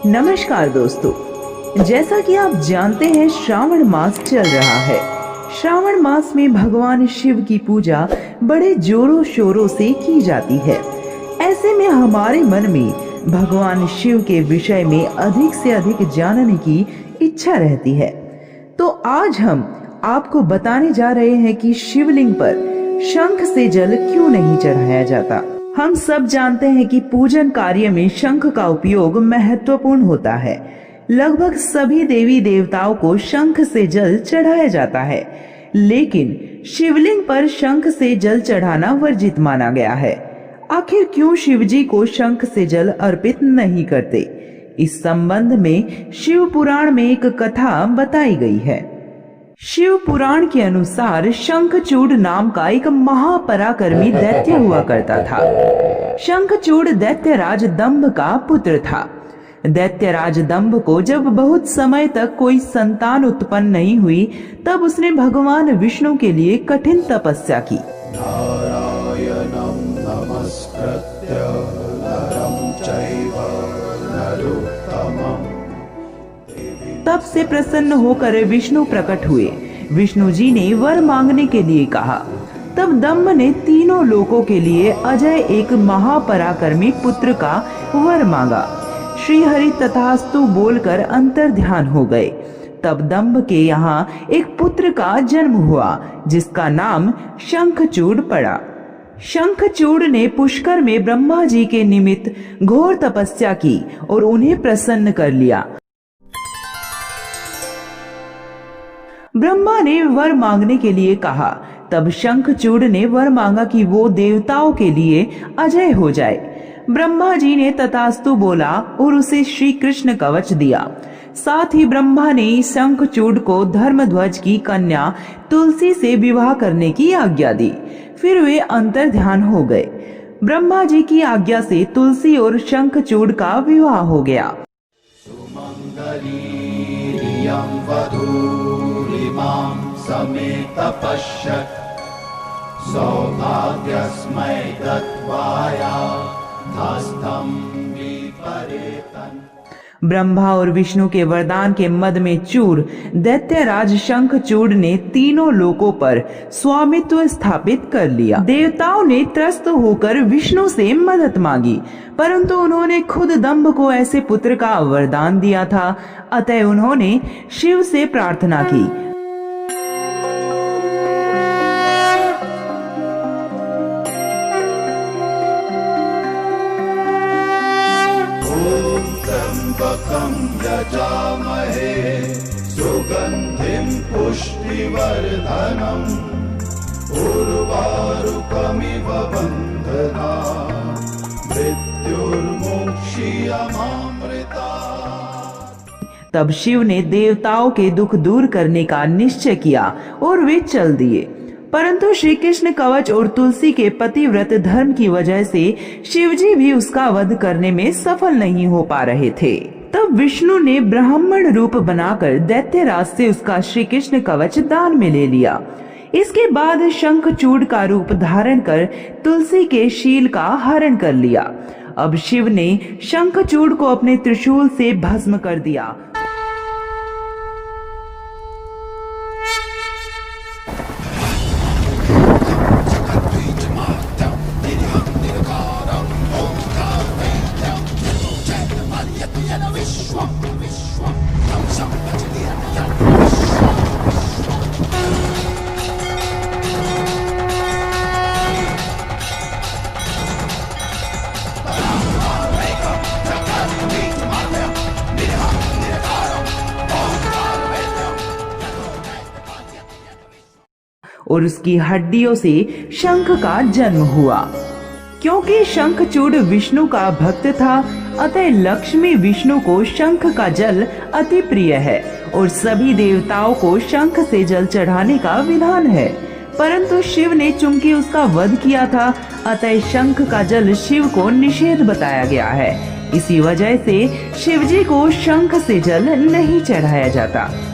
नमस्कार दोस्तों, जैसा कि आप जानते हैं श्रावण मास चल रहा है। श्रावण मास में भगवान शिव की पूजा बड़े जोरों शोरों से की जाती है। ऐसे में हमारे मन में भगवान शिव के विषय में अधिक से अधिक जानने की इच्छा रहती है। तो आज हम आपको बताने जा रहे हैं कि शिवलिंग पर शंख से जल क्यों नहीं चढ़ाया जाता। हम सब जानते हैं कि पूजन कार्य में शंख का उपयोग महत्वपूर्ण होता है। लगभग सभी देवी देवताओं को शंख से जल चढ़ाया जाता है, लेकिन शिवलिंग पर शंख से जल चढ़ाना वर्जित माना गया है। आखिर क्यों शिवजी को शंख से जल अर्पित नहीं करते? इस संबंध में शिव पुराण में एक कथा बताई गई है। शिव पुराण के अनुसार शंखचूड़ नाम का एक महापराक्रमी दैत्य हुआ करता था। शंखचूड़ दैत्यराज दंभ का पुत्र था। दैत्यराज दंभ को जब बहुत समय तक कोई संतान उत्पन्न नहीं हुई, तब उसने भगवान विष्णु के लिए कठिन तपस्या की। नारायणं नमस्कृत्य नरं चैव नरोत्तमम्। तब से प्रसन्न होकर विष्णु प्रकट हुए। विष्णु जी ने वर मांगने के लिए कहा। तब दंभ ने तीनों लोकों के लिए अजय एक महापराक्रमी पुत्र का वर मांगा। श्री हरि तथास्तु बोलकर अंतर ध्यान हो गए। तब दंभ के यहाँ एक पुत्र का जन्म हुआ, जिसका नाम शंखचूड़ पड़ा। शंखचूड़ ने पुष्कर में ब्रह्मा जी के निमित्त घोर तपस्या की और उन्हें प्रसन्न कर लिया। ब्रह्मा ने वर मांगने के लिए कहा। तब शंखचूड़ ने वर मांगा कि वो देवताओं के लिए अजय हो जाए। ब्रह्मा जी ने तथास्तु बोला और उसे श्री कृष्ण कवच दिया। साथ ही ब्रह्मा ने शंखचूड़ को धर्मध्वज की कन्या तुलसी से विवाह करने की आज्ञा दी। फिर वे अंतर ध्यान हो गए। ब्रह्मा जी की आज्ञा से तुलसी और शंखचूड़ का विवाह हो गया। समेत पश्यत् सौभाग्यस्मै दत्वाया हस्तं विपरेतन्। ब्रह्मा और विष्णु के वरदान के मद में चूर दैत्यराज शंखचूड़ ने तीनों लोकों पर स्वामित्व स्थापित कर लिया। देवताओं ने त्रस्त होकर विष्णु से मदद मांगी, परंतु उन्होंने खुद दंभ को ऐसे पुत्र का वरदान दिया था। अतः उन्होंने शिव से प्रार्थना की। त्र्यंबकं यजामहे सुगंधिं पुष्टिवर्धनम् उर्वारुकमिव बन्धनान् मृत्युर्मुक्षीयमामृतात्। तब शिव ने देवताओं के दुख दूर करने का निश्चय किया और वे चल दिए। परंतु श्री कृष्ण कवच और तुलसी के पतिव्रत धर्म की वजह से शिवजी भी उसका वध करने में सफल नहीं हो पा रहे थे। तब विष्णु ने ब्राह्मण रूप बनाकर दैत्यराज से उसका श्री कृष्ण कवच दान में ले लिया। इसके बाद शंखचूड़ का रूप धारण कर तुलसी के शील का हरण कर लिया। अब शिव ने शंखचूड़ को अपने त्रिशूल से भस्म कर दिया। और उसकी हड्डियों से शंख का जन्म हुआ। क्योंकि शंखचूड़ विष्णु का भक्त था, अतः लक्ष्मी विष्णु को शंख का जल अति प्रिय है और सभी देवताओं को शंख से जल चढ़ाने का विधान है। परंतु शिव ने चूंकि उसका वध किया था, अतः शंख का जल शिव को निषेध बताया गया है। इसी वजह से शिवजी को शंख से जल नहीं चढ़ाया जाता।